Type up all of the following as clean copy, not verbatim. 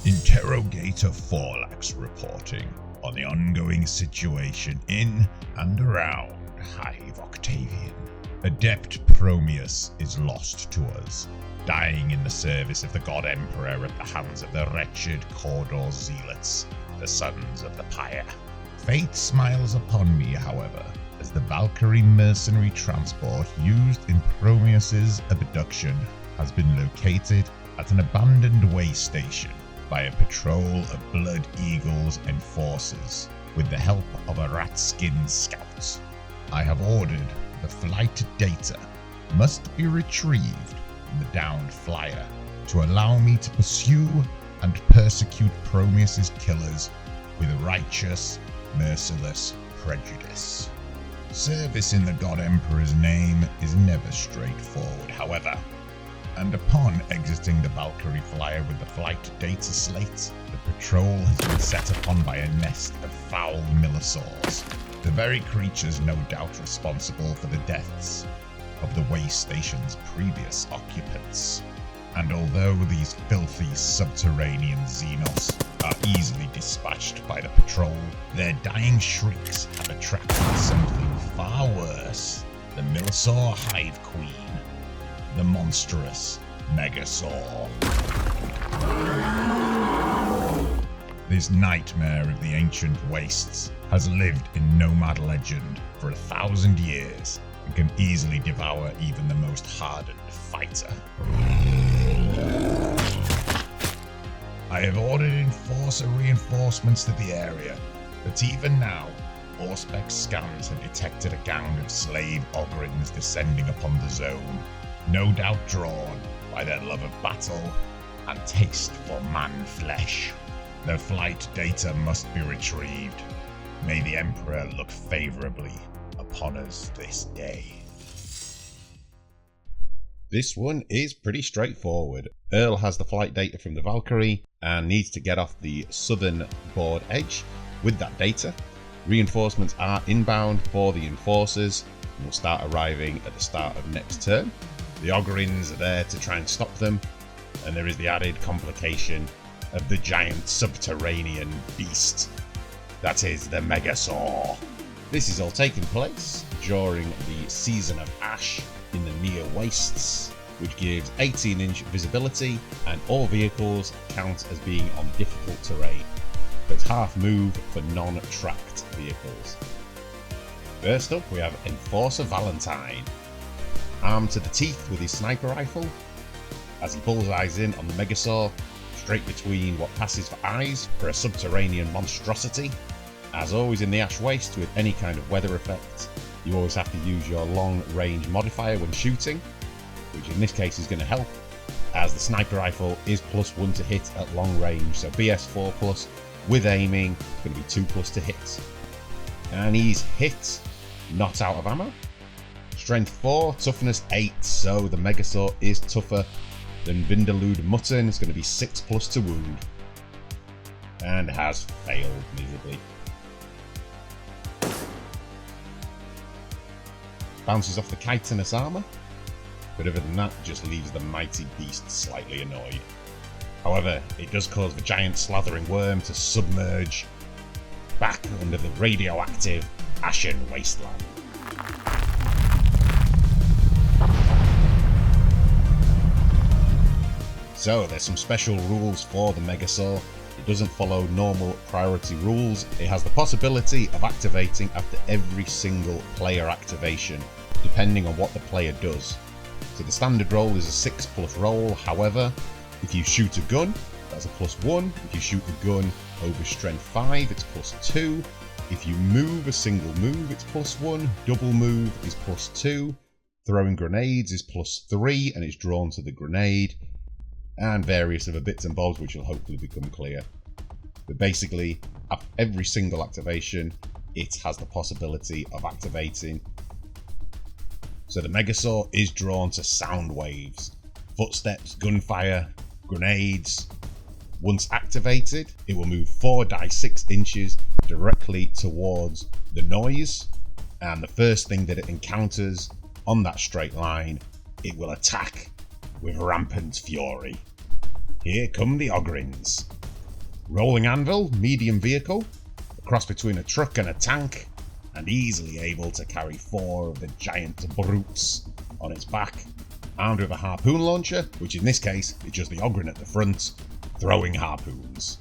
Interrogator Forlax reporting on the ongoing situation in and around Hive Octavian. Adept Promeus is lost to us, dying in the service of the God Emperor at the hands of the wretched Cawdor zealots, the sons of the Pyre. Fate smiles upon me, however, as the Valkyrie mercenary transport used in Promeus's abduction has been located at an abandoned waystation by a patrol of Blood Eagle's enforcers with the help of a rat-skinned scout. I have ordered the flight data must be retrieved from the downed flyer to allow me to pursue and persecute Promeus's killers with righteous, merciless prejudice. Service in the God Emperor's name is never straightforward, however, and upon exiting the Valkyrie flyer with the flight data slate, the patrol has been set upon by a nest of foul millisors, the very creatures no doubt responsible for the deaths of the Waystation's previous occupants. And although these filthy subterranean xenos are easily dispatched by the patrol, their dying shrieks have attracted something far worse, the Millisor Hive Queen, the monstrous Megasaur. This nightmare of the ancient wastes has lived in nomad legend for 1,000 years and can easily devour even the most hardened fighter. I have ordered enforcer reinforcements to the area, but even now, Auspex scans have detected a gang of slave Ogryns descending upon the zone, no doubt drawn by their love of battle and taste for man flesh. Their flight data must be retrieved. May the Emperor look favourably upon us this day. This one is pretty straightforward. Earl has the flight data from the Valkyrie and needs to get off the southern board edge with that data. Reinforcements are inbound for the enforcers and will start arriving at the start of next turn. The Ogryns are there to try and stop them, and there is the added complication of the giant subterranean beast that is the Megasaur. This is all taking place during the Season of Ash in the Near Wastes, which gives 18-inch visibility, and all vehicles count as being on difficult terrain, but it's half move for non-tracked vehicles. First up, we have Enforcer Valentine, armed to the teeth with his sniper rifle, as he bullseyes in on the Megasaur, straight between what passes for eyes for a subterranean monstrosity. As always in the Ash Waste with any kind of weather effect, you always have to use your long range modifier when shooting, which in this case is going to help, as the sniper rifle is +1 to hit at long range, so BS 4+ with aiming is going to be 2+ to hit. And he's hit, not out of ammo. Strength 4, toughness 8, so the Megasaur is tougher than Vindaloo Mutton. It's going to be 6+ to wound, and has failed miserably. Bounces off the chitinous armour, but other than that just leaves the mighty beast slightly annoyed. However, it does cause the giant slathering worm to submerge back under the radioactive ashen wasteland. So there's some special rules for the Megasaur. It doesn't follow normal priority rules. It has the possibility of activating after every single player activation, depending on what the player does. So the standard roll is a 6+ roll. However, if you shoot a gun, that's a +1. If you shoot a gun over strength 5, it's +2. If you move a single move, it's +1. Double move is +2. Throwing grenades is +3, and it's drawn to the grenade. And various other bits and bobs which will hopefully become clear. But basically, after every single activation, it has the possibility of activating. So the Megasaur is drawn to sound waves, footsteps, gunfire, grenades. Once activated, it will move 4 die 6 inches directly towards the noise, and the first thing that it encounters on that straight line, it will attack with rampant fury. Here come the Ogryns. Rolling anvil, medium vehicle, a cross between a truck and a tank, and easily able to carry 4 of the giant brutes on its back, armed with a harpoon launcher, which in this case is just the Ogryn at the front, throwing harpoons.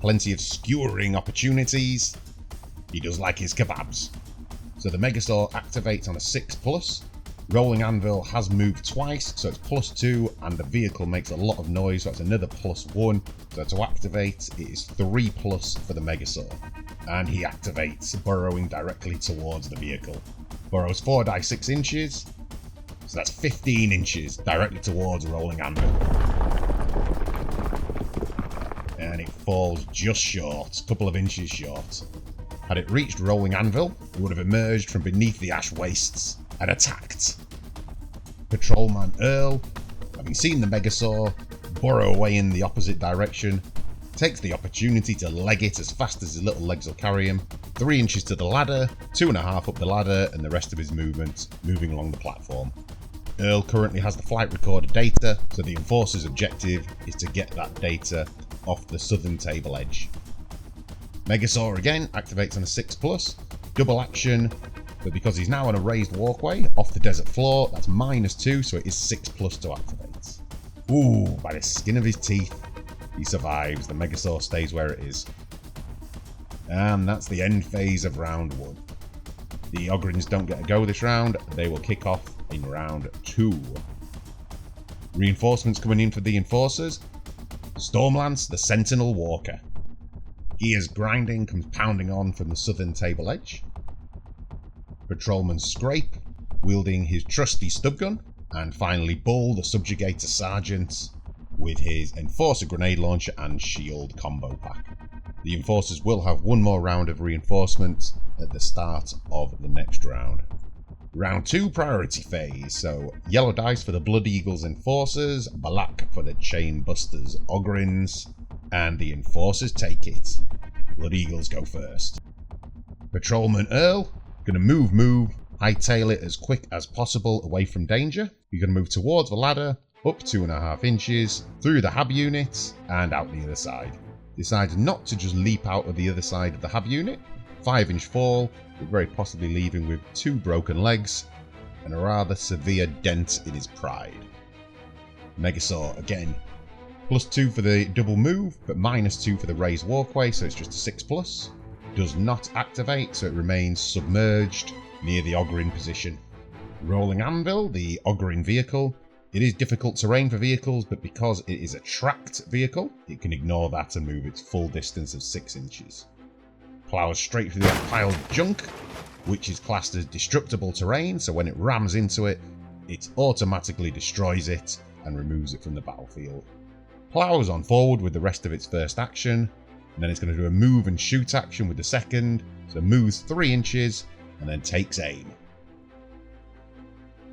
Plenty of skewering opportunities. He does like his kebabs. So the Megasaur activates on a 6+. Rolling anvil has moved twice, so it's +2, and the vehicle makes a lot of noise, so it's another +1. So to activate, it is 3+ for the Megasaur. And he activates, burrowing directly towards the vehicle. Burrows 4 die 6 inches, so that's 15 inches directly towards Rolling Anvil. And it falls just short, a couple of inches short. Had it reached Rolling Anvil, it would have emerged from beneath the ash wastes and attacked. Patrolman Earl, having seen the Megasaur burrow away in the opposite direction, takes the opportunity to leg it as fast as his little legs will carry him. 3 inches to the ladder, 2.5 up the ladder, and the rest of his movement moving along the platform. Earl currently has the flight recorder data, so the Enforcer's objective is to get that data off the southern table edge. Megasaur again activates on a 6+, double action, but because he's now on a raised walkway off the desert floor, that's -2, so it is 6+ to activate. Ooh, by the skin of his teeth, he survives. The Megasaur stays where it is. And that's the end phase of round 1. The Ogryns don't get a go this round, they will kick off in round 2. Reinforcements coming in for the Enforcers. Stormlance, the Sentinel Walker. Ears grinding, comes pounding on from the southern table edge. Patrolman Scrape, wielding his trusty stub gun. And finally Bull, the Subjugator Sergeant, with his Enforcer Grenade Launcher and Shield combo pack. The Enforcers will have one more round of reinforcements at the start of the next round. Round 2 priority phase, so yellow dice for the Blood Eagles Enforcers, black for the Chain Busters Ogryns, and the Enforcers take it. Blood Eagles go first. Patrolman Earl, gonna move, hightail it as quick as possible away from danger. You're gonna move towards the ladder, up 2.5 inches, through the hab unit, and out the other side. Decides not to just leap out of the other side of the hab unit. 5-inch fall, but very possibly leaving with 2 broken legs and a rather severe dent in his pride. Megasaur again, +2 for the double move, but -2 for the raised walkway, so it's just a 6+. Does not activate, so it remains submerged near the Ogryn position. Rolling Anvil, the Ogryn vehicle. It is difficult terrain for vehicles, but because it is a tracked vehicle, it can ignore that and move its full distance of 6 inches. Plows straight through that pile of junk, which is classed as destructible terrain, so when it rams into it, it automatically destroys it and removes it from the battlefield. Plows on forward with the rest of its first action, and then it's going to do a move and shoot action with the second, so moves 3 inches and then takes aim.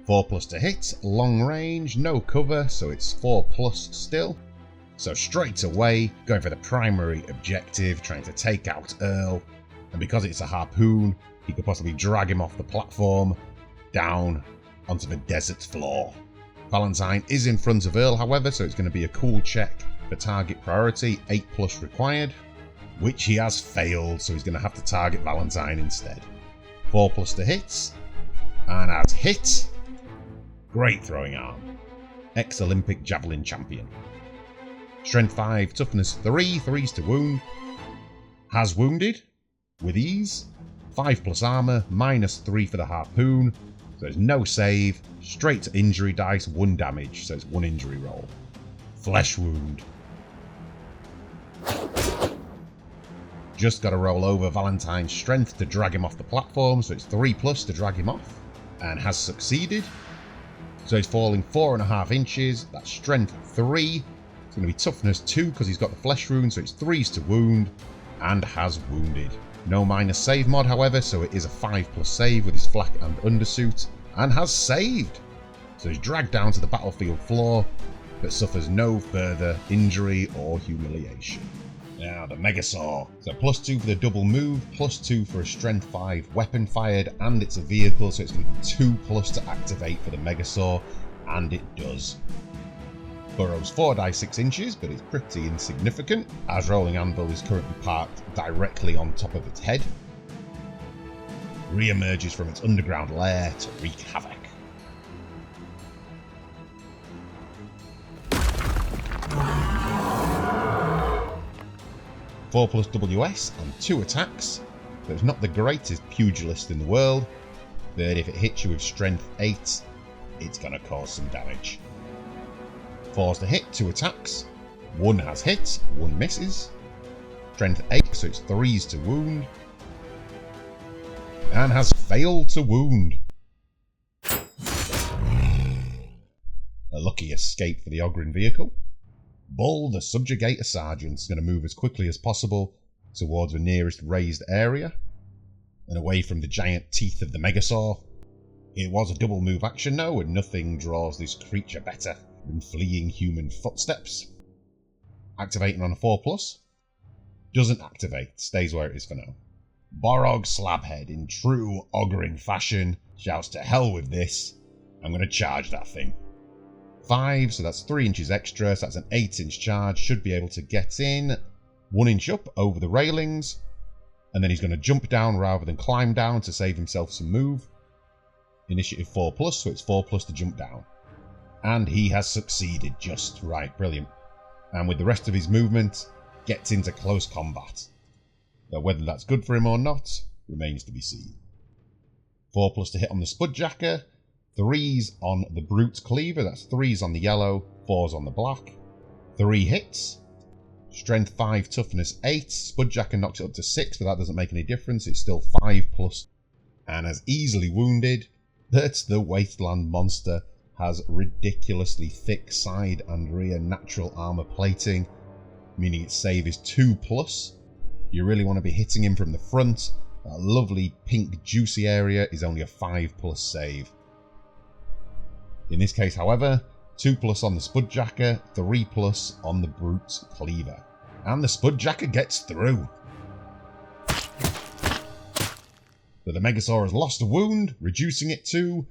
4+ to hit, long range, no cover, so it's 4+ still. So straight away, going for the primary objective, trying to take out Earl. And because it's a harpoon, he could possibly drag him off the platform, down onto the desert floor. Valentine is in front of Earl, however, so it's going to be a cool check for target priority, 8+ required, which he has failed, so he's going to have to target Valentine instead. 4+ to hit, and has hit. Great throwing arm. Ex-Olympic javelin champion. Strength 5, toughness 3, 3s to wound. Has wounded with ease. 5+ armor, -3 for the harpoon. So there's no save. Straight to injury dice, 1 damage. So it's 1 injury roll. Flesh wound. Just got to roll over Valentine's strength to drag him off the platform. So it's 3+ to drag him off. And has succeeded. So he's falling 4.5 inches. That's strength 3. It's going to be toughness 2 because he's got the flesh wound, so it's 3s to wound, and has wounded. No minus save mod, however, so it is a 5+ save with his flak and undersuit, and has saved. So he's dragged down to the battlefield floor, but suffers no further injury or humiliation. Now the Megasaur. So +2 for the double move, +2 for a strength 5 weapon fired, and it's a vehicle, so it's going to be 2+ to activate for the Megasaur, and it does. Burrows 4 die 6 inches, but it's pretty insignificant, as Rolling Anvil is currently parked directly on top of its head. Re-emerges from its underground lair to wreak havoc. +4 WS and 2 attacks, so it's not the greatest pugilist in the world, but if it hits you with strength 8, it's going to cause some damage. 4's to hit, 2 attacks, 1 has hit, 1 misses, strength 8, so it's 3's to wound, and has failed to wound. A lucky escape for the Ogryn vehicle. Bull, the subjugator sergeant, is going to move as quickly as possible towards the nearest raised area and away from the giant teeth of the Megasaur. It was a double move action though, and nothing draws this creature better than fleeing human footsteps. Activating on a 4+. Doesn't activate, stays where it is for now. Borog Slabhead, in true Ogryn fashion, shouts to hell with this. I'm going to charge that thing. 5, so that's 3 inches extra, so that's an 8-inch charge. Should be able to get in 1 inch up over the railings, and then he's going to jump down rather than climb down to save himself some move. Initiative 4+, so it's 4+ to jump down. And he has succeeded just right, brilliant. And with the rest of his movement, gets into close combat. Though whether that's good for him or not, remains to be seen. 4+ to hit on the Spudjacker, 3's on the Brute Cleaver, that's 3's on the yellow, 4's on the black. 3 hits, strength 5, toughness 8, Spudjacker knocks it up to 6, but that doesn't make any difference, it's still 5+, and as easily wounded, that the Wasteland monster has ridiculously thick side and rear natural armor plating, meaning its save is 2+. You really want to be hitting him from the front. That lovely pink juicy area is only a 5+ save. In this case, however, 2+ on the Spudjacker, 3+ on the Brute Cleaver. And the Spudjacker gets through. So the Megasaur has lost a wound, reducing it to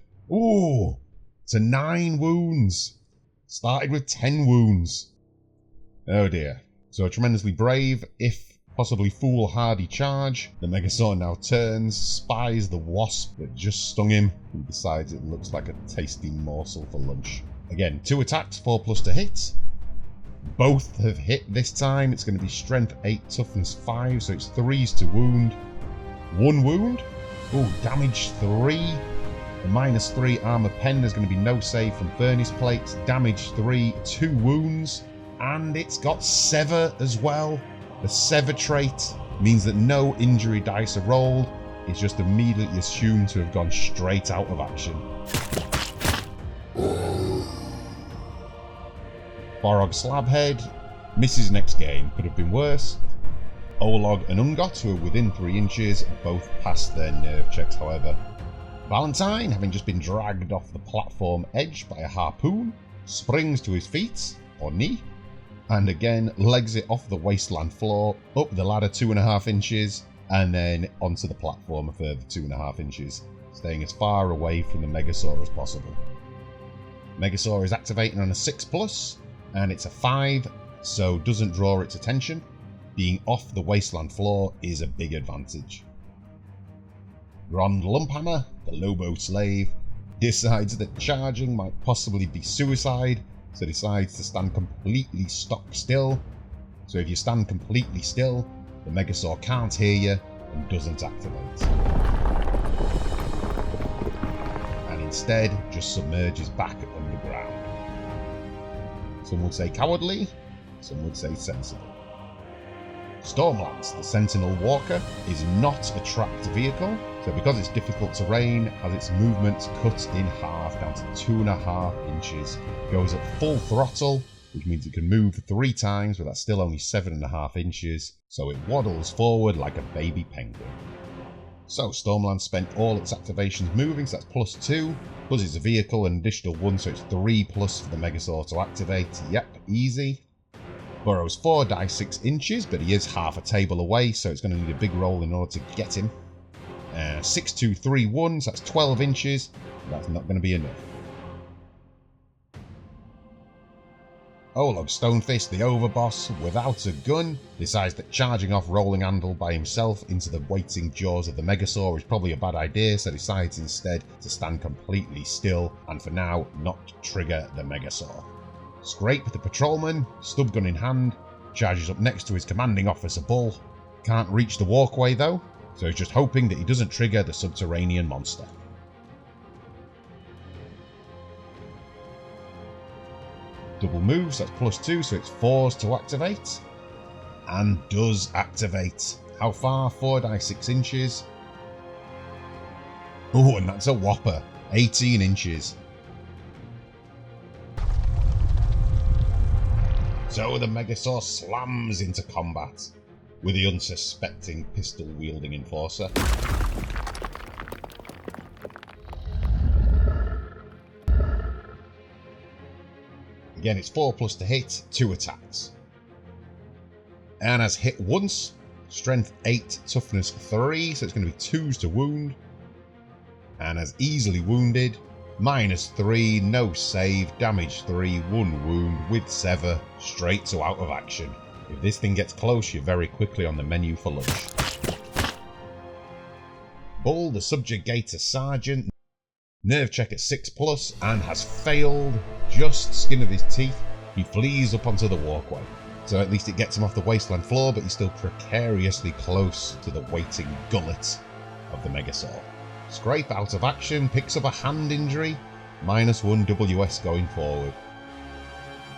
9 wounds. Started with 10 wounds. Oh dear. So a tremendously brave, if possibly foolhardy charge. The Megasaur now turns, spies the wasp that just stung him, and decides it looks like a tasty morsel for lunch. Again, 2 attacks, 4+ to hit. Both have hit this time. It's going to be strength 8, toughness 5, so it's 3's to wound. 1 wound. Damage 3. The -3 armor pen, there's going to be no save from furnace plates. Damage 3, 2 wounds. And it's got sever as well. The sever trait means that no injury dice are rolled. It's just immediately assumed to have gone straight out of action. Borog Slabhead misses next game, could have been worse. Olog and Ungot, who are within 3 inches, both passed their nerve checks however. Valentine, having just been dragged off the platform edge by a harpoon, springs to his feet, or knee, and again legs it off the wasteland floor, up the ladder 2.5 inches, and then onto the platform a further 2.5 inches, staying as far away from the Megasaur as possible. Megasaur is activating on a 6+, and it's a 5, so doesn't draw its attention. Being off the wasteland floor is a big advantage. Grond Lumphammer, the Lobo Slave, decides that charging might possibly be suicide, so decides to stand completely stock still. So if you stand completely still, the Megasaur can't hear you and doesn't activate. And instead just submerges back underground. Some would say cowardly, some would say sensible. Stormlance, the Sentinel Walker, is not a tracked vehicle, so because it's difficult terrain, has its movement cut in half down to 2.5 inches. Goes at full throttle, which means it can move 3 times, but that's still only 7.5 inches, so it waddles forward like a baby penguin. So Stormlance spent all its activations moving, so that's +2, plus it's a vehicle, an additional 1, so it's 3+ for the Megasaur to activate. Yep, easy. Burrows 4 die 6 inches, but he is half a table away, so it's going to need a big roll in order to get him. 6, 2, 3, 1, so that's 12 inches. That's not going to be enough. Olog Stonefist, the overboss, without a gun, decides that charging off Rolling Anvil by himself into the waiting jaws of the Megasaur is probably a bad idea, so decides instead to stand completely still and for now not trigger the Megasaur. Scrape, the patrolman, stub gun in hand, charges up next to his commanding officer Bull. Can't reach the walkway though, so he's just hoping that he doesn't trigger the subterranean monster. Double moves, that's +2, so it's 4s to activate. And does activate. How far? 4 die 6 inches. Oh, and that's a whopper. 18 inches. So the Megasaur slams into combat with the unsuspecting pistol-wielding enforcer. Again, it's 4+ to hit, 2 attacks. And has hit once, strength 8, toughness 3, so it's going to be 2s to wound. And has easily wounded, -3, no save, damage 3, 1 wound with sever, straight to out of action. If this thing gets close, you're very quickly on the menu for lunch. Bull, the Subjugator Sergeant, nerve check at 6+ and has failed. Just skin of his teeth, he flees up onto the walkway. So at least it gets him off the wasteland floor, but he's still precariously close to the waiting gullet of the Megasaur. Scrape out of action, picks up a hand injury, -1 WS going forward.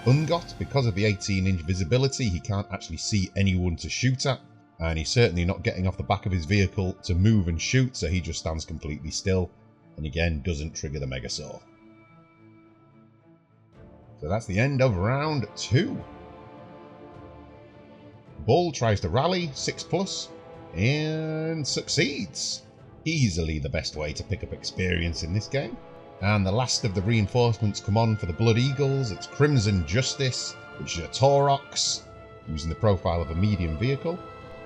Ungot, because of the 18-inch visibility, he can't actually see anyone to shoot at, and he's certainly not getting off the back of his vehicle to move and shoot, so he just stands completely still, and again doesn't trigger the Megasaur. So that's the end of round 2. Bull tries to rally, 6+, and succeeds. Easily the best way to pick up experience in this game. And the last of the reinforcements come on for the Blood Eagles. It's Crimson Justice, which is a Taurox, using the profile of a medium vehicle.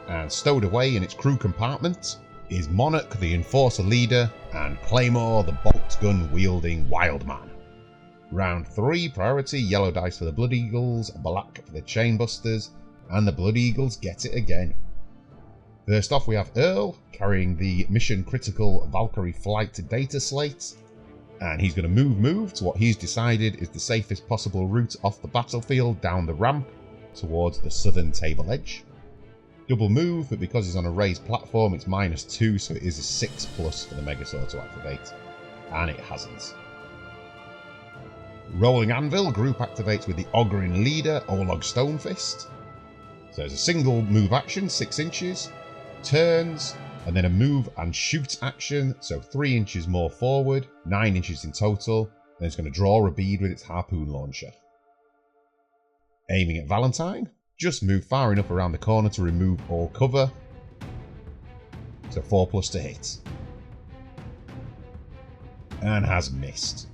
And stowed away in its crew compartment is Monarch, the Enforcer leader, and Claymore, the bolt gun wielding Wildman. Round 3, priority, yellow dice for the Blood Eagles, black for the Chainbusters, and the Blood Eagles get it again. First off, we have Earl, carrying the mission critical Valkyrie flight data slate, and he's going to move to what he's decided is the safest possible route off the battlefield down the ramp towards the southern table edge. Double move, but because he's on a raised platform, it's -2, so it is a 6+ for the Megasaur to activate, and it hasn't. Rolling Anvil, group activates with the Ogryn leader, Olog Stonefist. So it's a single move action, 6 inches, turns, and then a move and shoot action, so 3 inches more forward, 9 inches in total. Then it's going to draw a bead with its harpoon launcher. Aiming at Valentine, just move far enough around the corner to remove all cover, so 4+ to hit. And has missed.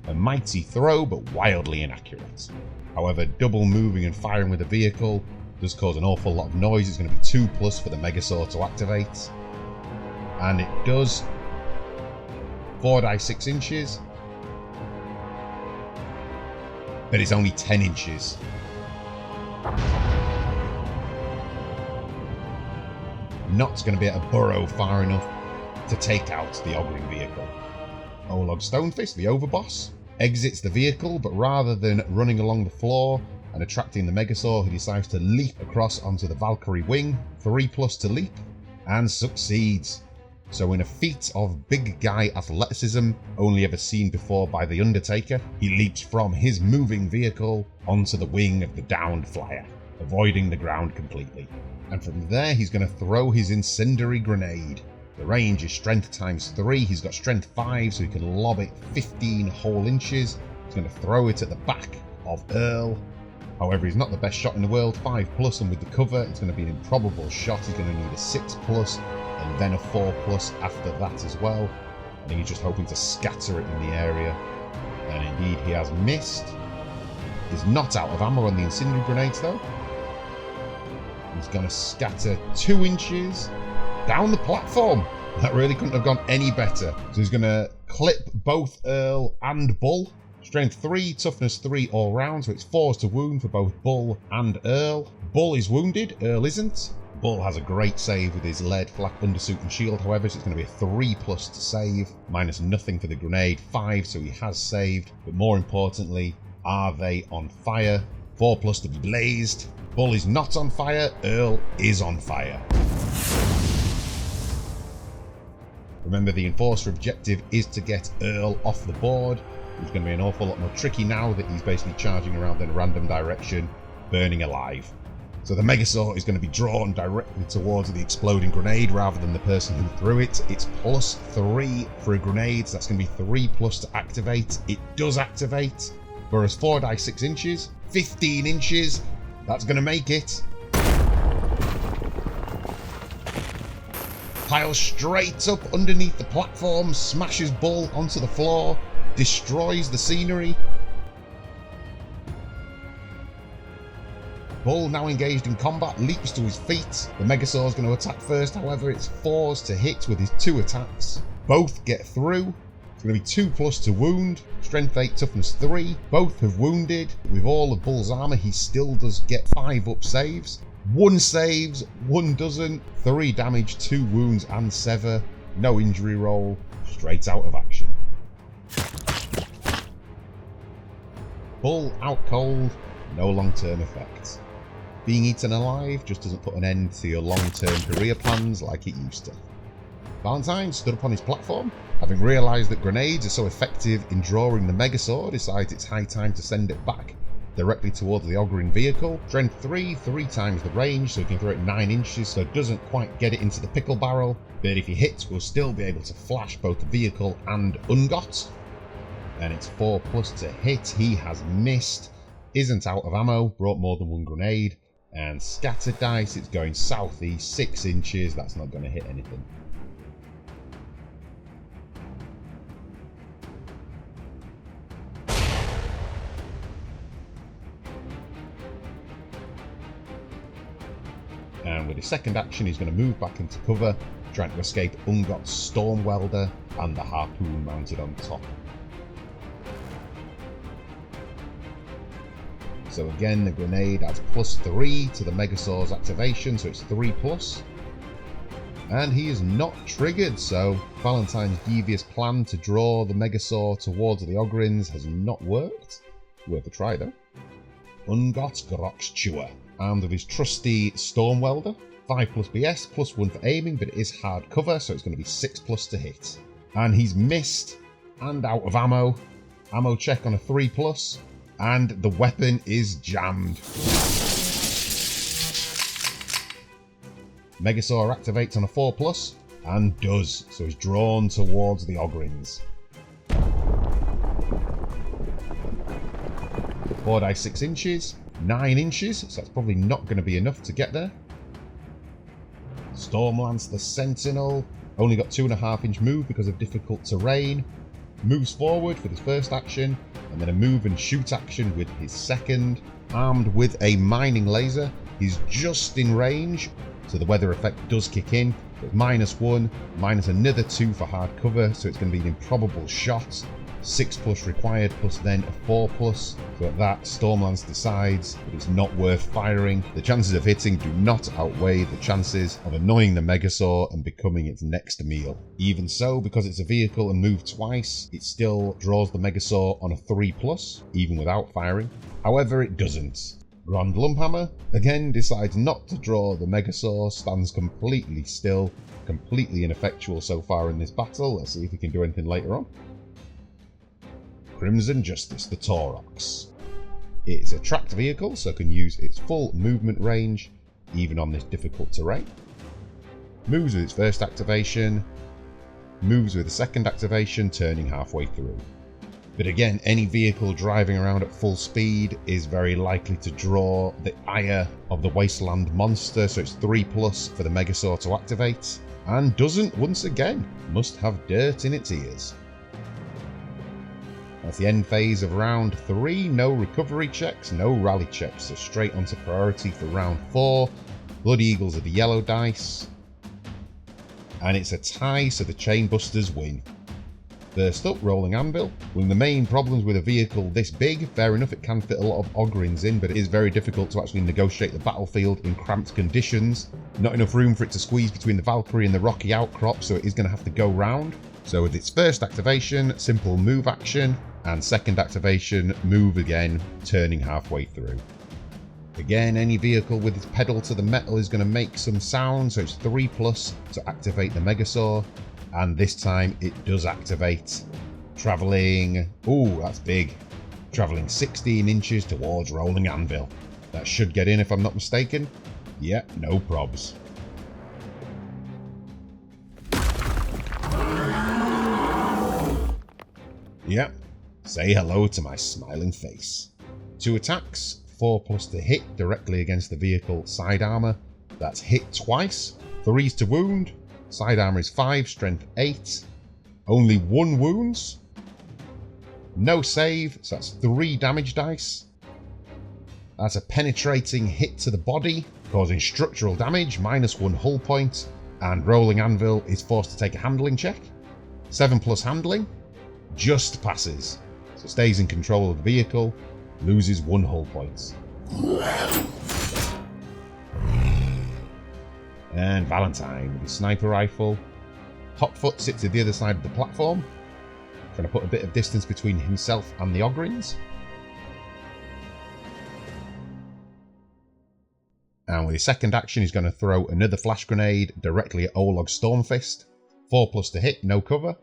A mighty throw, but wildly inaccurate. However, double moving and firing with a vehicle does cause an awful lot of noise. It's going to be 2+ for the Megasaur to activate. And it does. 4 die 6 inches. But it's only 10 inches. Not going to be able to burrow far enough to take out the Ogryn vehicle. Olog Stonefist, the overboss, exits the vehicle, but rather than running along the floor and attracting the Megasaur, he decides to leap across onto the Valkyrie wing, 3+ to leap, and succeeds. So in a feat of big guy athleticism, only ever seen before by the Undertaker, he leaps from his moving vehicle onto the wing of the downed flyer, avoiding the ground completely. And from there, he's going to throw his incendiary grenade. The range is strength ×3, he's got strength 5, so he can lob it 15 whole inches. He's going to throw it at the back of Earl. However, he's not the best shot in the world, 5+, and with the cover, it's going to be an improbable shot. He's going to need a 6+, and then a 4+ after that as well. I think he's just hoping to scatter it in the area. And indeed, he has missed. He's not out of ammo on the incendiary grenades, though. He's going to scatter 2 inches down the platform. That really couldn't have gone any better. So he's going to clip both Earl and Bull Strength 3, toughness 3 all round, so it's 4s to wound for both Bull and Earl. Bull is wounded, Earl isn't. Bull has a great save with his lead, flak, undersuit and shield, however, so it's going to be a 3+ to save, minus nothing for the grenade, 5, so he has saved. But more importantly, are they on fire? 4+ to be blazed. Bull is not on fire, Earl is on fire. Remember, the Enforcer objective is to get Earl off the board, which is going to be an awful lot more tricky now that he's basically charging around in a random direction, burning alive. So the Megasaur is going to be drawn directly towards the exploding grenade rather than the person who threw it. It's +3 for a grenade, so that's going to be 3+ to activate. It does activate. Whereas 4 dice 6 inches, 15 inches, that's going to make it. Piles straight up underneath the platform, smashes Bull onto the floor, destroys the scenery. Bull, now engaged in combat, leaps to his feet. The Megasaur is going to attack first, however, it's 4s to hit with his 2 attacks. Both get through. It's going to be 2+ to wound. Strength 8, toughness 3. Both have wounded. With all of Bull's armor, he still does get 5 up saves. 1 saves, 1 doesn't. 3 damage, 2 wounds and sever. No injury roll. Straight out of action. Bull out cold. No long-term effects. Being eaten alive just doesn't put an end to your long-term career plans like it used to. Valentine stood upon his platform, having realised that grenades are so effective in drawing the Megasaur, decides it's high time to send it back directly towards the Ogryn vehicle. Strength 3, 3 times the range, so he can throw it 9 inches, so it doesn't quite get it into the pickle barrel, but if he hits, we'll still be able to flash both the vehicle and Ungot. And it's 4+ to hit. He has missed, isn't out of ammo, brought more than 1 grenade, and scattered dice, it's going southeast, 6 inches, that's not going to hit anything. And with his second action, he's going to move back into cover, trying to escape Ungot's Storm Welder and the harpoon mounted on top. So again, the grenade adds +3 to the Megasaur's activation, so it's 3+. And he is not triggered, so Valentine's devious plan to draw the Megasaur towards the Ogryns has not worked. Worth a try though. Ungot Grox Chewer, armed with his trusty Storm Welder. 5+ BS, +1 for aiming, but it is hard cover, so it's going to be 6+ to hit. And he's missed, and out of ammo. Ammo check on a 3+. And the weapon is jammed. Megasaur activates on a 4+, and does, so he's drawn towards the Ogryns. 4 dice 6 inches, 9 inches, so that's probably not going to be enough to get there. Stormlance the Sentinel, only got 2.5 inch move because of difficult terrain. Moves forward for his first action, and then a move and shoot action with his second. Armed with a mining laser, he's just in range, so the weather effect does kick in, but -1, minus another 2 for hard cover, so it's going to be an improbable shot. 6+ required, plus then a 4+. So at that, Stormlance decides that it's not worth firing. The chances of hitting do not outweigh the chances of annoying the Megasaur and becoming its next meal. Even so, because it's a vehicle and moved twice, it still draws the Megasaur on a 3+, even without firing. However, it doesn't. Grand Lumphammer again decides not to draw the Megasaur, stands completely still, completely ineffectual so far in this battle. Let's see if he can do anything later on. Crimson Justice, the Taurox. It's a tracked vehicle, so can use its full movement range, even on this difficult terrain. Moves with its first activation, moves with the second activation, turning halfway through. But again, any vehicle driving around at full speed is very likely to draw the ire of the wasteland monster, so it's 3+ for the Megasaur to activate, and doesn't once again. Must have dirt in its ears. That's the end phase of round 3. No recovery checks, no rally checks, so straight onto priority for round 4. Blood Eagles are the yellow dice. And it's a tie, so the Chainbusters win. First up, rolling anvil. One of the main problems with a vehicle this big, fair enough, it can fit a lot of Ogryns in, but it is very difficult to actually negotiate the battlefield in cramped conditions. Not enough room for it to squeeze between the Valkyrie and the rocky outcrop, so it is going to have to go round. So with its first activation, simple move action, and second activation, move again, turning halfway through. Again, any vehicle with its pedal to the metal is going to make some sound, so it's 3+ to activate the Megasaur. And this time it does activate. Travelling, ooh, that's big. Travelling 16 inches towards rolling anvil. That should get in if I'm not mistaken. Yeah, no probs. Yep, say hello to my smiling face. 2 attacks, 4+ to hit directly against the vehicle side armour. That's hit twice. 3s to wound. Side armour is 5, strength 8. Only 1 wounds. No save, so that's 3 damage dice. That's a penetrating hit to the body, causing structural damage, -1 hull point. And rolling anvil is forced to take a handling check. 7+ handling. Just passes. So stays in control of the vehicle, loses 1 hull point. And Valentine with his sniper rifle. Hotfoot sits at the other side of the platform, trying to put a bit of distance between himself and the Ogryns. And with his second action, he's going to throw another flash grenade directly at Olog's Stormfist. 4+ to hit, no cover.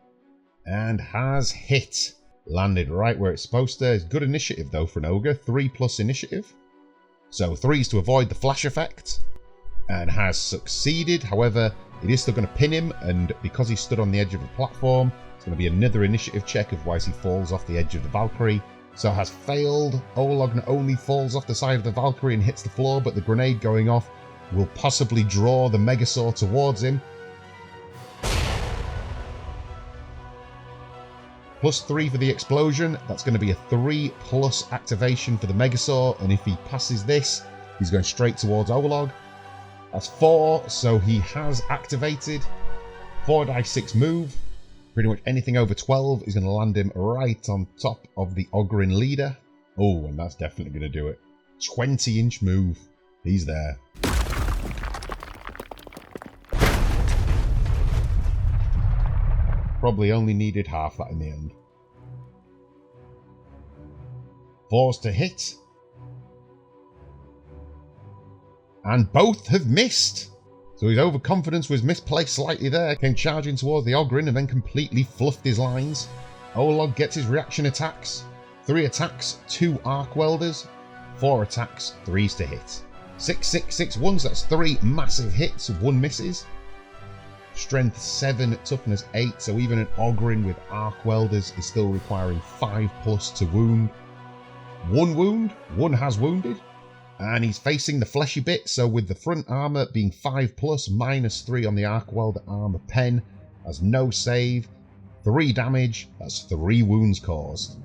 And has hit. Landed right where it's supposed to. It's good initiative though for an ogre. 3+ initiative. So 3s to avoid the flash effect. And has succeeded. However, it is still going to pin him, and because he stood on the edge of the platform, it's going to be another initiative check, otherwise he falls off the edge of the Valkyrie. So has failed. Olog not only falls off the side of the Valkyrie and hits the floor, but the grenade going off will possibly draw the Megasaur towards him. +3 for the explosion. That's going to be a 3+ activation for the Megasaur, and if he passes this, he's going straight towards Olog. That's 4, so he has activated. 4d6 move. Pretty much anything over 12 is going to land him right on top of the Ogryn leader. Oh, and that's definitely going to do it. 20-inch move. He's there. Probably only needed half that in the end. 4s to hit. And both have missed. So his overconfidence was misplaced slightly there. Came charging towards the Ogryn and then completely fluffed his lines. Olog gets his reaction attacks. 3 attacks, 2 arc welders. 4 attacks, 3s to hit. 6, 6, 6 ones. That's 3 massive hits, 1 misses. Strength 7, toughness 8. So even an Ogryn with arc welders is still requiring 5+ to wound. 1 wound. 1 has wounded. And he's facing the fleshy bit, so with the front armour being 5+, -3 on the arc welder armour pen, has no save, 3 damage, that's 3 wounds caused.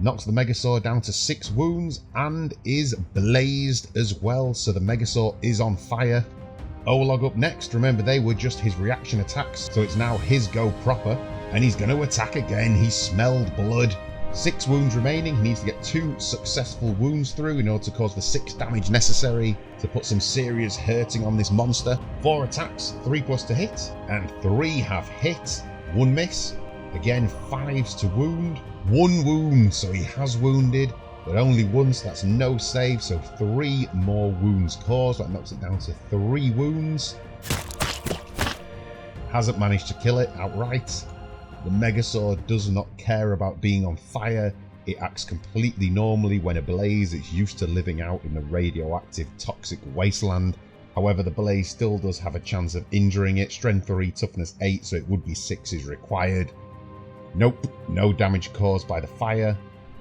Knocks the Megasaur down to 6 wounds, and is blazed as well, so the Megasaur is on fire. Olog up next. Remember, they were just his reaction attacks, so it's now his go proper, and he's going to attack again. He smelled blood. 6 wounds remaining. He needs to get 2 successful wounds through in order to cause the 6 damage necessary to put some serious hurting on this monster. 4 attacks, 3+ to hit, and 3 have hit. 1 miss. Again, 5s to wound. 1 wound, so he has wounded, but only once. That's no save, so 3 more wounds caused. That knocks it down to 3 wounds. Hasn't managed to kill it outright. The Megasaur does not care about being on fire. It acts completely normally when ablaze. It's used to living out in the radioactive, toxic wasteland. However, the blaze still does have a chance of injuring it. Strength 3, toughness 8, so it would be 6 is required. Nope, no damage caused by the fire,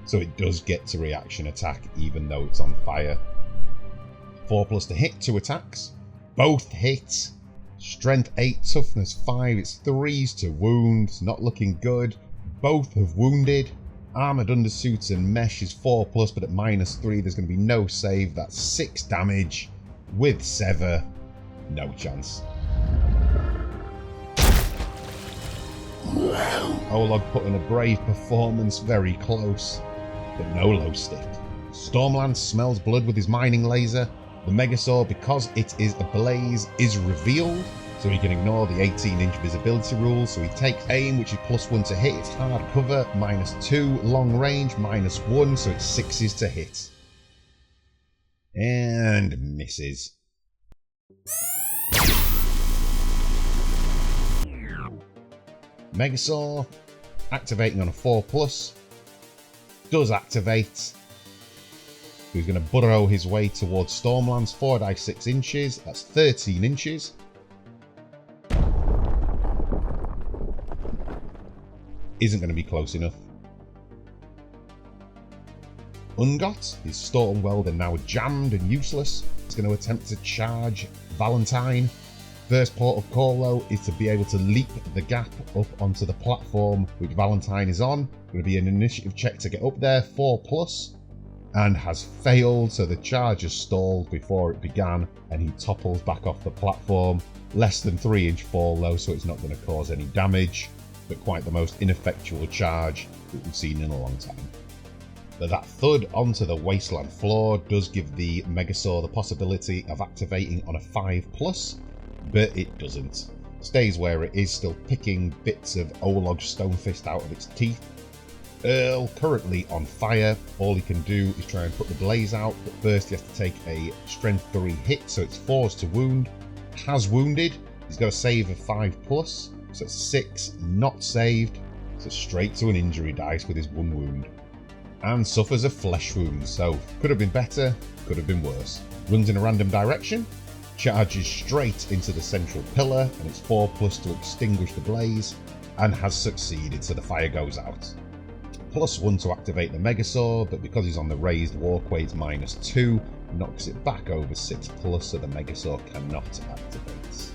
so it does get to reaction attack even though it's on fire. 4+ to hit, 2 attacks. Both hit. Strength 8, toughness 5, it's 3s to wound. It's not looking good. Both have wounded. Armoured undersuits and mesh is 4+, but at -3 there's going to be no save. That's 6 damage. With Sever, no chance. Olog putting a brave performance very close, but no low stick. Stormlance smells blood with his mining laser. The Megasaur, because it is ablaze, is revealed, so he can ignore the 18-inch visibility rule. So he takes aim, which is +1 to hit. It's hard cover, -2, long range, -1, so it's 6s to hit. And misses. Megasaur, activating on a 4+, does activate. He's going to burrow his way towards Stormlance, 4 dice 6 inches, that's 13 inches. Isn't going to be close enough. Ungot, his Storm Welder now jammed and useless. He's going to attempt to charge Valentine. First port of call though is to be able to leap the gap up onto the platform which Valentine is on. Going to be an initiative check to get up there, 4+, and has failed, so the charge has stalled before it began and he topples back off the platform. Less than 3-inch fall though, so it's not going to cause any damage, but quite the most ineffectual charge that we've seen in a long time. But that thud onto the wasteland floor does give the Megasaur the possibility of activating on a 5+, but it doesn't. Stays where it is, still picking bits of Olog's Stonefist out of its teeth. Earl, currently on fire, all he can do is try and put the blaze out, but first he has to take a strength 3 hit, so it's 4s to wound. Has wounded, he's got a save of 5+, so it's 6, not saved, so straight to an injury dice with his 1 wound. And suffers a flesh wound, so could have been better, could have been worse. Runs in a random direction, charges straight into the central pillar, and it's 4+ to extinguish the blaze, and has succeeded, so the fire goes out. +1 to activate the Megasaur, but because he's on the raised walkway, it's -2, knocks it back over 6+, so the Megasaur cannot activate.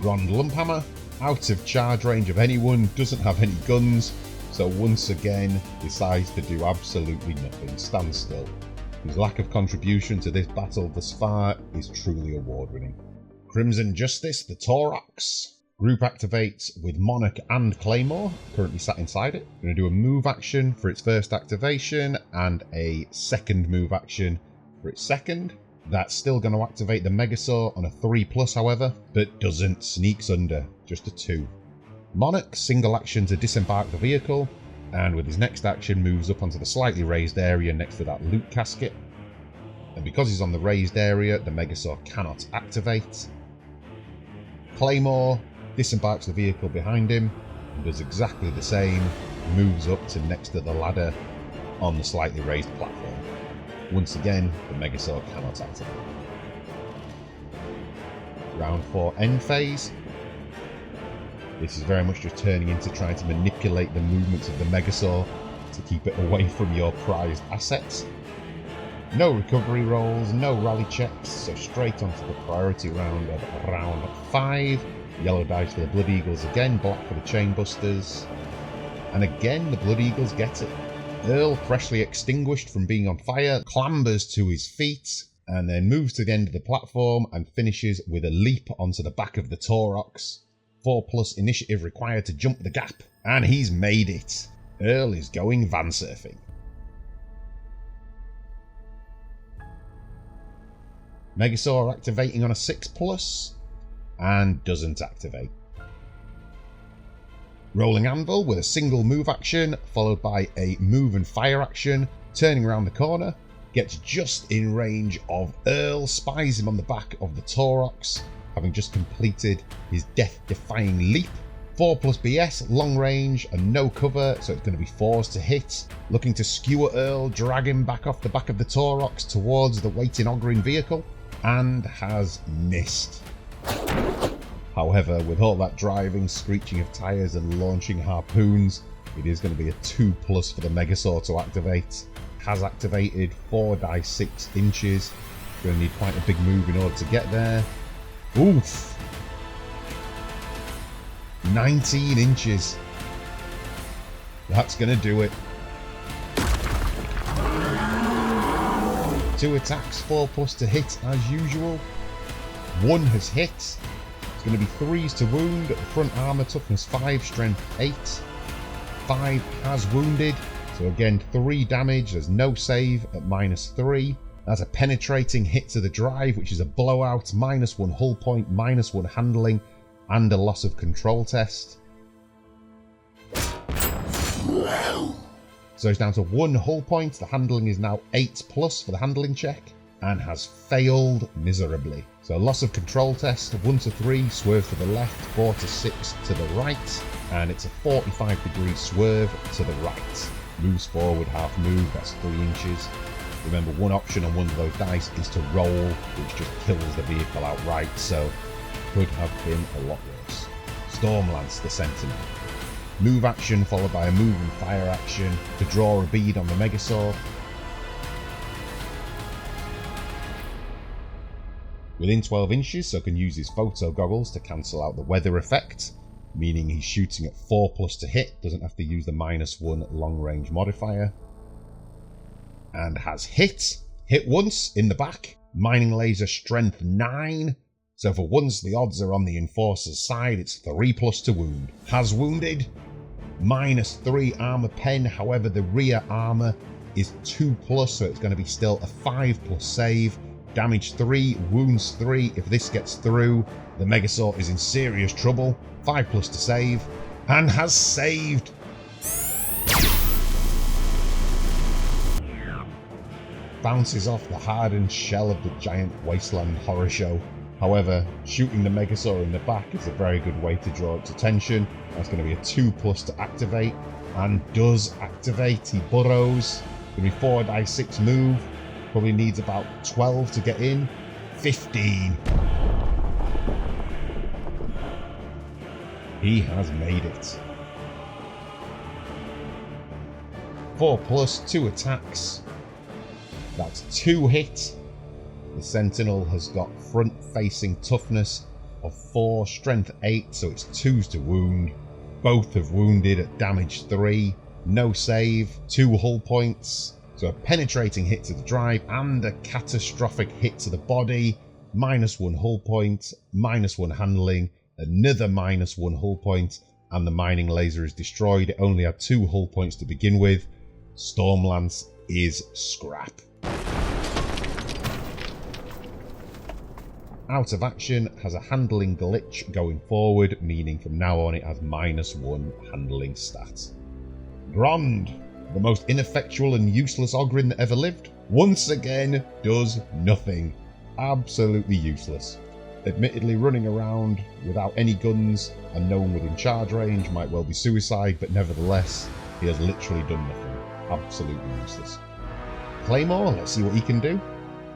Grand Lumphammer, out of charge range of anyone, doesn't have any guns, so once again decides to do absolutely nothing, stand still. His lack of contribution to this battle thus far is truly award-winning. Crimson Justice, the Taurox. Group activates with Monarch and Claymore, currently sat inside it. Going to do a move action for its first activation and a second move action for its second. That's still going to activate the Megasaur on a 3+, however, but doesn't. Sneaks under, just a 2. Monarch single action to disembark the vehicle, and with his next action moves up onto the slightly raised area next to that loot casket. And because he's on the raised area, the Megasaur cannot activate. Claymore disembarks the vehicle behind him and does exactly the same, moves up to next to the ladder on the slightly raised platform. Once again, the Megasaur cannot activate. Round 4 end phase. This is very much just turning into trying to manipulate the movements of the Megasaur to keep it away from your prized assets. No recovery rolls, no rally checks, so straight onto the priority round of round 5. Yellow dice for the Blood Eagles again, black for the Chainbusters. And again, the Blood Eagles get it. Earl, freshly extinguished from being on fire, clambers to his feet, and then moves to the end of the platform and finishes with a leap onto the back of the Taurox. 4+ initiative required to jump the gap, and he's made it. Earl is going van surfing. Megasaur activating on a 6+, and doesn't activate. Rolling Anvil with a single move action, followed by a move and fire action, turning around the corner, gets just in range of Earl, spies him on the back of the Taurox, having just completed his death-defying leap. 4+ BS, long range and no cover, so it's going to be 4s to hit. Looking to skewer Earl, drag him back off the back of the Taurox towards the waiting Ogryn vehicle, and has missed. However, with all that driving, screeching of tyres and launching harpoons, it is going to be a 2+ for the Megasaur to activate. Has activated, 4 dice 6 inches. Going to need quite a big move in order to get there. Oof! 19 inches. That's going to do it. 2 attacks, 4+ to hit as usual. 1 has hit. going to be 3s to wound. Front armor, toughness 5, strength 8. 5 has wounded. So again, 3 damage. There's no save at -3. That's a penetrating hit to the drive, which is a blowout, -1 hull point, -1 handling, and a loss of control test. So it's down to 1 hull point. The handling is now 8+ for the handling check, and has failed miserably. So loss of control test, 1 to 3, swerve to the left, 4 to 6 to the right, and it's a 45-degree swerve to the right. Moves forward, half move, that's 3 inches. Remember, one option on one of those dice is to roll, which just kills the vehicle outright, so could have been a lot worse. Stormlance the Sentinel. Move action followed by a move and fire action to draw a bead on the Megasaur. Within 12 inches, so can use his photo goggles to cancel out the weather effect, meaning he's shooting at 4+ to hit, doesn't have to use the -1 long range modifier. And has hit once in the back, mining laser strength 9. So for once the odds are on the Enforcer's side, it's 3+ to wound. Has wounded, -3 armor pen, however the rear armor is 2+, so it's going to be still a 5+ save. Damage 3, wounds 3. If this gets through, the Megasaur is in serious trouble. 5+ to save, and has saved. Bounces off the hardened shell of the giant wasteland horror show. However, shooting the Megasaur in the back is a very good way to draw its attention. That's going to be a 2+ to activate, and does activate. He burrows. Going to be 4d6 move. Probably needs about 12 to get in. 15. He has made it. 4+, 2 attacks. That's 2 hits. The Sentinel has got front-facing toughness of 4, strength 8, so it's 2s to wound. Both have wounded at damage 3. No save, 2 hull points. So a penetrating hit to the drive and a catastrophic hit to the body. -1 hull point, -1 handling, another -1 hull point, and the mining laser is destroyed. It only had 2 hull points to begin with. Stormlance is scrap. Out of action, has a handling glitch going forward, meaning from now on it has -1 handling stat. Grond, the most ineffectual and useless Ogryn that ever lived, once again does nothing. Absolutely useless. Admittedly, running around without any guns and no one within charge range might well be suicide, but nevertheless, he has literally done nothing. Absolutely useless. Claymore, let's see what he can do.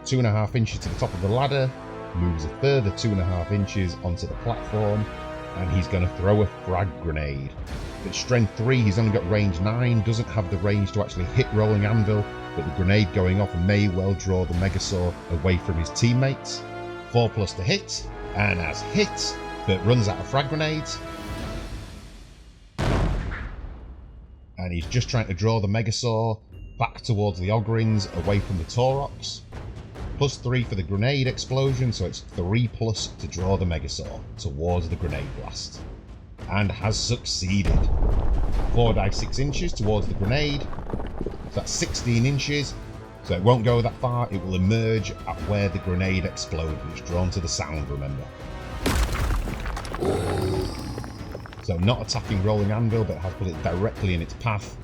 2.5 inches to the top of the ladder, moves a further 2.5 inches onto the platform, and he's going to throw a frag grenade. At strength 3, he's only got range 9, doesn't have the range to actually hit Rolling Anvil, but the grenade going off may well draw the Megasaur away from his teammates. 4+ to hit, and has hit, but runs out of frag grenades. And he's just trying to draw the Megasaur back towards the Ogryns, away from the Taurox. +3 for the grenade explosion, so it's 3+ to draw the Megasaur towards the grenade blast. And has succeeded. 4d6 inches towards the grenade. So that's 16 inches. So it won't go that far, it will emerge at where the grenade explodes. It's drawn to the sound, remember. So not attacking Rolling Anvil, but has put it directly in its path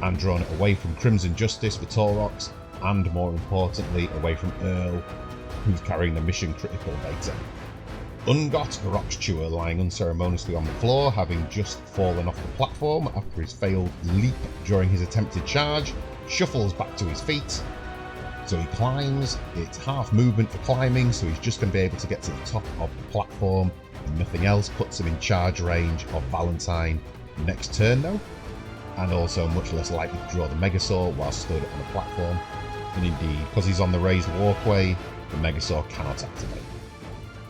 and drawn it away from Crimson Justice for Taurox, and more importantly, away from Earl, who's carrying the mission critical data. Ungot, the Rox Chewer, lying unceremoniously on the floor, having just fallen off the platform after his failed leap during his attempted charge, shuffles back to his feet. So he climbs. It's half movement for climbing, so he's just going to be able to get to the top of the platform, and nothing else. Puts him in charge range of Valentine next turn though, and also much less likely to draw the Megasaur while stood on the platform. And indeed, because he's on the raised walkway, the Megasaur cannot activate.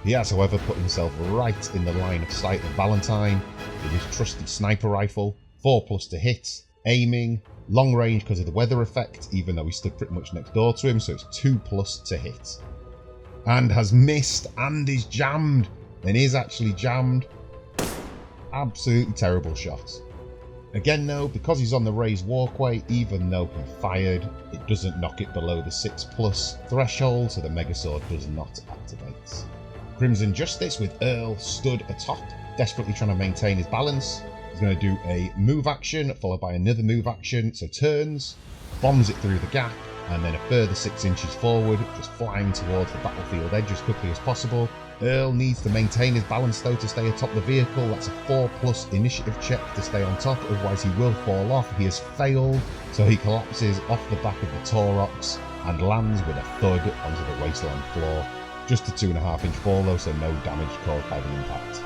He has, however, put himself right in the line of sight of Valentine with his trusty sniper rifle. 4+ to hit, aiming, long range because of the weather effect, even though he stood pretty much next door to him, so it's 2+ to hit. And has missed and is jammed. and is actually jammed. Absolutely terrible shot. Again though, because he's on the raised walkway, even though he fired, it doesn't knock it below the 6+ threshold, so the Megasaur does not activate. Crimson Justice with Earl stood atop, desperately trying to maintain his balance. He's going to do a move action, followed by another move action, so turns, bombs it through the gap, and then a further 6 inches forward, just flying towards the battlefield edge as quickly as possible. Earl needs to maintain his balance though to stay atop the vehicle. That's a 4+ initiative check to stay on top, otherwise he will fall off. He has failed, so he collapses off the back of the Taurox and lands with a thud onto the wasteland floor. Just a 2.5-inch fall though, so no damage caused by the impact.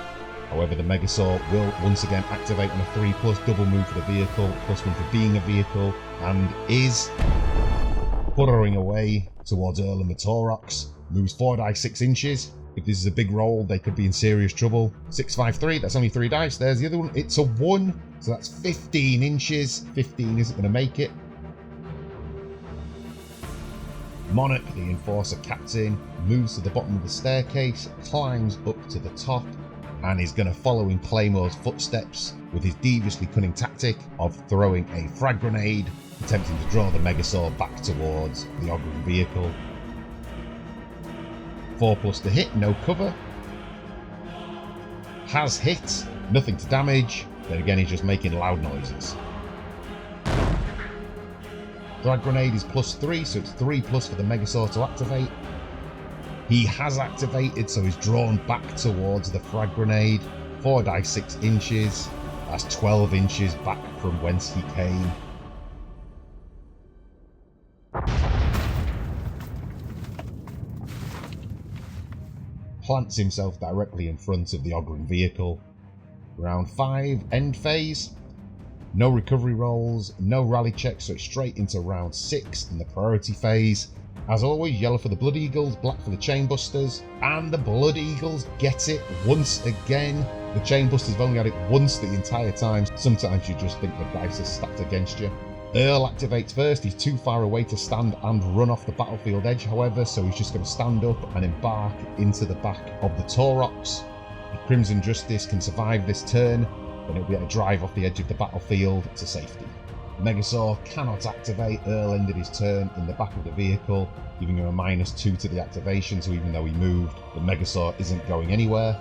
However, the Megasaur will once again activate on a 3+ double move for the vehicle, +1 for being a vehicle, and is puttering away towards Earl and the Taurox. Moves forward by 6 inches. If this is a big roll, they could be in serious trouble. 653, that's only 3 dice. There's the other one. It's a 1, so that's 15 inches. 15 isn't going to make it. Monarch, the Enforcer Captain, moves to the bottom of the staircase, climbs up to the top, and is going to follow in Claymore's footsteps with his deviously cunning tactic of throwing a frag grenade, attempting to draw the Megasaur back towards the Ogryn vehicle. 4+ to hit, no cover. Has hit, nothing to damage, then again he's just making loud noises. Frag grenade is +3, so it's 3+ for the Megasaur to activate. He has activated, so he's drawn back towards the frag grenade. 4 dice 6 inches. That's 12 inches back from whence he came. Plants himself directly in front of the Ogryn vehicle. Round 5, end phase. No recovery rolls, no rally checks, so it's straight into round 6 in the priority phase. As always, yellow for the Blood Eagles, black for the Chainbusters, and the Blood Eagles get it once again. The Chainbusters have only had it once the entire time. Sometimes you just think the dice are stacked against you. Earl activates first. He's too far away to stand and run off the battlefield edge, however, so he's just going to stand up and embark into the back of the Taurox. If Crimson Justice can survive this turn, then he'll be able to drive off the edge of the battlefield to safety. Megasaur cannot activate. Earl ended his turn in the back of the vehicle, giving him a -2 to the activation, so even though he moved, the Megasaur isn't going anywhere.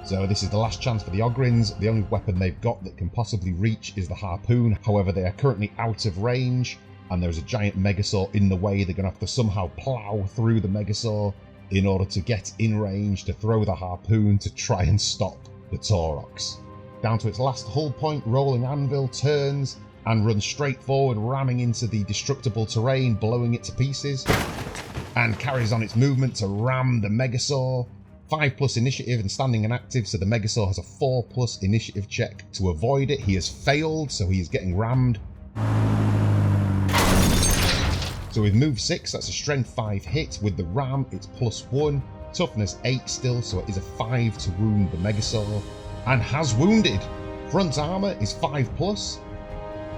So this is the last chance for the Ogryns. The only weapon they've got that can possibly reach is the harpoon. However, they are currently out of range, and there's a giant Megasaur in the way. They're going to have to somehow plow through the Megasaur in order to get in range to throw the harpoon to try and stop the Taurox. Down to its last hull point, Rolling Anvil turns and runs straight forward, ramming into the destructible terrain, blowing it to pieces, and carries on its movement to ram the Megasaur. 5+ initiative and standing and active, so the Megasaur has a 4+ initiative check to avoid it. He has failed, so he is getting rammed. So with move 6, that's a strength 5 hit. With the ram, it's +1. Toughness 8 still, so it is a 5 to wound the Megasaur. And has wounded. Front armor is 5+.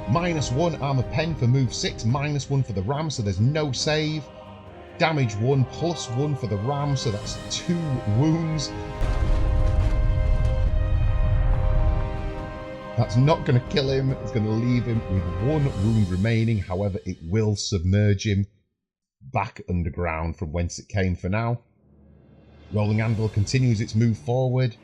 -1 armor pen for move 6, -1 for the ram, so there's no save. Damage 1, +1 for the ram, so that's 2 wounds. That's not going to kill him. It's going to leave him with 1 wound remaining. However, it will submerge him back underground from whence it came for now. Rolling Anvil continues its move forward,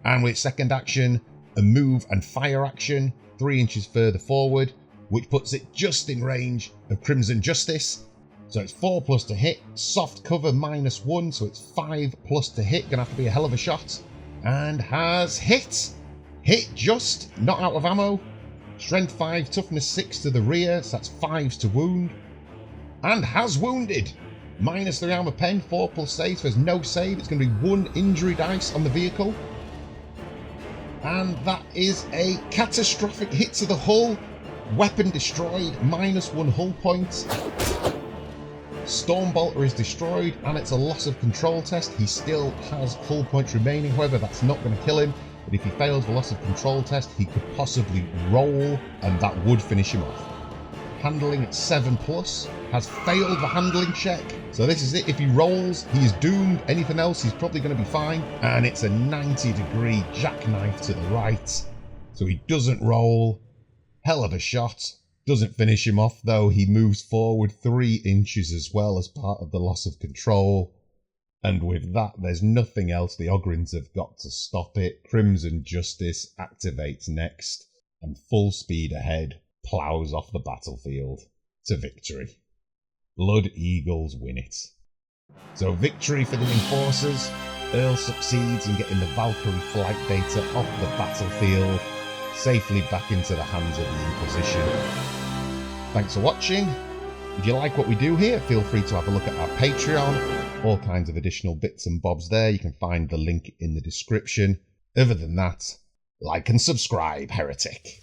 and with its second action, a move and fire action 3 inches further forward, which puts it just in range of Crimson Justice. So it's 4+ to hit, soft cover -1, so it's 5+ to hit. Gonna have to be a hell of a shot. And has hit. Hit just, not out of ammo. Strength 5, toughness 6 to the rear, so that's 5s to wound. And has wounded. -3 armor pen, 4+ save, so there's no save. It's gonna be 1 injury dice on the vehicle. And that is a catastrophic hit to the hull. Weapon destroyed, -1 hull point. Stormbolter is destroyed, and it's a loss of control test. He still has hull points remaining, however that's not going to kill him, but if he fails the loss of control test he could possibly roll, and that would finish him off. Handling at 7+, has failed the handling check, So this is it. If he rolls, he is doomed. Anything else, he's probably going to be fine. And it's a 90-degree jackknife to the right. So he doesn't roll. Hell of a shot. Doesn't finish him off, though. He moves forward 3 inches as well as part of the loss of control. And with that, there's nothing else. The Ogryns have got to stop it. Crimson Justice activates next. And full speed ahead, plows off the battlefield to victory. Blood Eagles win it. So victory for the Enforcers. Earl succeeds in getting the Valkyrie flight data off the battlefield, safely back into the hands of the Inquisition. Thanks for watching. If you like what we do here, feel free to have a look at our Patreon. All kinds of additional bits and bobs there. You can find the link in the description. Other than that, like and subscribe, heretic.